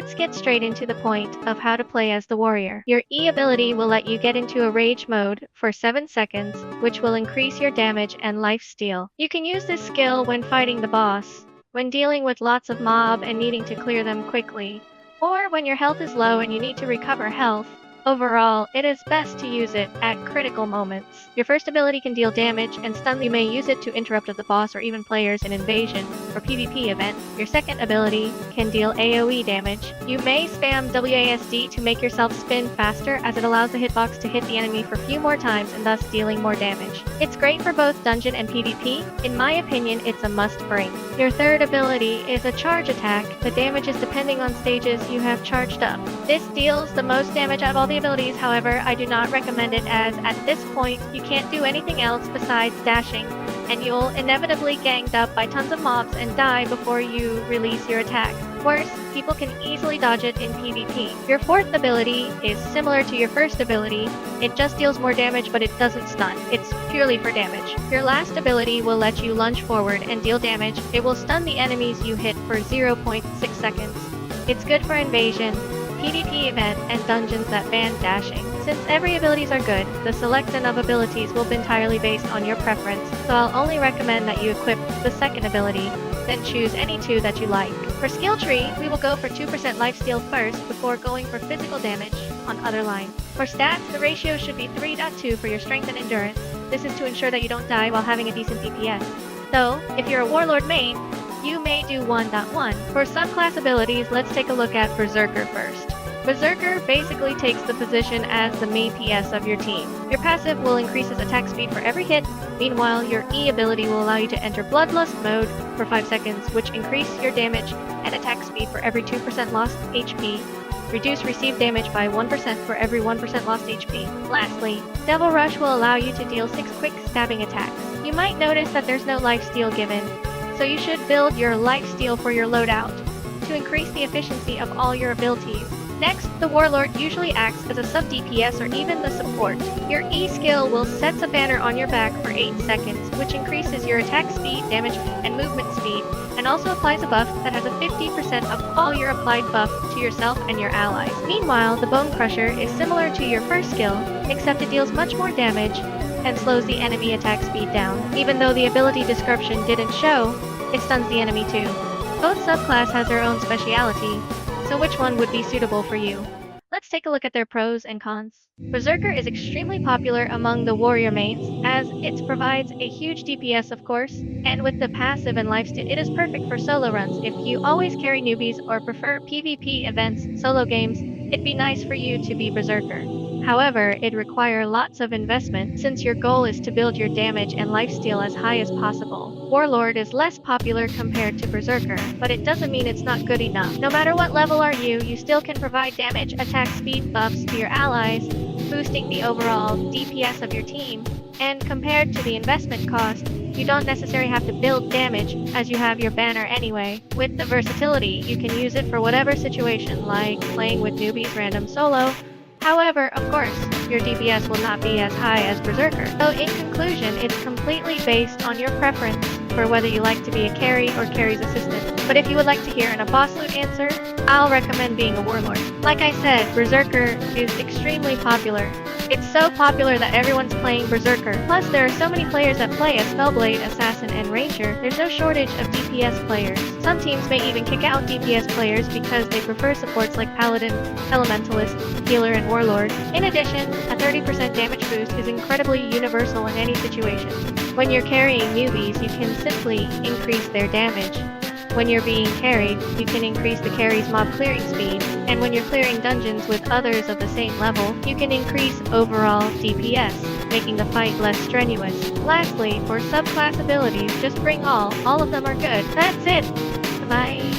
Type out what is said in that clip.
Let's get straight into the point of how to play as the warrior. Your E ability will let you get into a rage mode for 7 seconds, which will increase your damage and lifesteal. You can use this skill when fighting the boss, when dealing with lots of mob and needing to clear them quickly, or when your health is low and you need to recover health. Overall, it is best to use it at critical moments. Your first ability can deal damage and stun. You may use it to interrupt the boss or even players in invasion or PvP events. Your second ability can deal AoE damage. You may spam WASD to make yourself spin faster, as it allows the hitbox to hit the enemy for a few more times and thus dealing more damage. It's great for both dungeon and PvP. In my opinion, it's a must bring. Your third ability is a charge attack. The damage is depending on stages you have charged up. This deals the most damage out of all the abilities. However, I do not recommend it, as at this point you can't do anything else besides dashing, and you'll inevitably ganged up by tons of mobs and die before you release your attack. Worse, people can easily dodge it in PvP. Your fourth ability is similar to your first ability. It just deals more damage, but it doesn't stun. It's purely for damage. Your last ability will let you lunge forward and deal damage. It will stun the enemies you hit for 0.6 seconds. It's good for invasion, PvP event, and dungeons that ban dashing. Since every abilities are good, the selection of abilities will be entirely based on your preference, so I'll only recommend that you equip the second ability, then choose any two that you like. For skill tree, we will go for 2% lifesteal first before going for physical damage on other lines. For stats, the ratio should be 3.2 for your strength and endurance. This is to ensure that you don't die while having a decent DPS. Though, if you're a Warlord main, you may do 1.1. For subclass abilities, let's take a look at Berserker first. Berserker basically takes the position as the main PS of your team. Your passive will increase his attack speed for every hit. Meanwhile, your E ability will allow you to enter Bloodlust mode for 5 seconds, which increase your damage and attack speed for every 2% lost HP. Reduce received damage by 1% for every 1% lost HP. Lastly, Devil Rush will allow you to deal 6 quick stabbing attacks. You might notice that there's no lifesteal given, so you should build your lifesteal for your loadout to increase the efficiency of all your abilities. Next, the Warlord usually acts as a sub-DPS or even the support. Your E skill will set a banner on your back for 8 seconds, which increases your attack speed, damage, and movement speed, and also applies a buff that has a 50% of all your applied buff to yourself and your allies. Meanwhile, the Bone Crusher is similar to your first skill, except it deals much more damage and slows the enemy attack speed down. Even though the ability description didn't show, it stuns the enemy too. Both subclass has their own speciality, so which one would be suitable for you? Let's take a look at their pros and cons. Berserker is extremely popular among the warrior mains, as it provides a huge DPS of course, and with the passive and lifesteal, it is perfect for solo runs. If you always carry newbies or prefer PvP events, solo games, it'd be nice for you to be Berserker. However, it requires lots of investment, since your goal is to build your damage and lifesteal as high as possible. Warlord is less popular compared to Berserker, but it doesn't mean it's not good enough. No matter what level are you still can provide damage, attack speed buffs to your allies, boosting the overall DPS of your team. And compared to the investment cost, you don't necessarily have to build damage, as you have your banner anyway. With the versatility, you can use it for whatever situation, like playing with newbies random solo. However, of course, your DPS will not be as high as Berserker. So in conclusion, it's completely based on your preference for whether you like to be a carry or carry's assistant. But if you would like to hear an boss loot answer, I'll recommend being a Warlord. Like I said, Berserker is extremely popular. It's so popular that everyone's playing Berserker. Plus, there are so many players that play as Spellblade, Assassin, and Ranger. There's no shortage of DPS players. Some teams may even kick out DPS players because they prefer supports like Paladin, Elementalist, Healer, and Warlord. In addition, a 30% damage boost is incredibly universal in any situation. When you're carrying newbies, you can simply increase their damage. When you're being carried, you can increase the carry's mob clearing speed, and when you're clearing dungeons with others of the same level, you can increase overall DPS, making the fight less strenuous. Lastly, for subclass abilities, just bring all of them are good. That's it! Bye!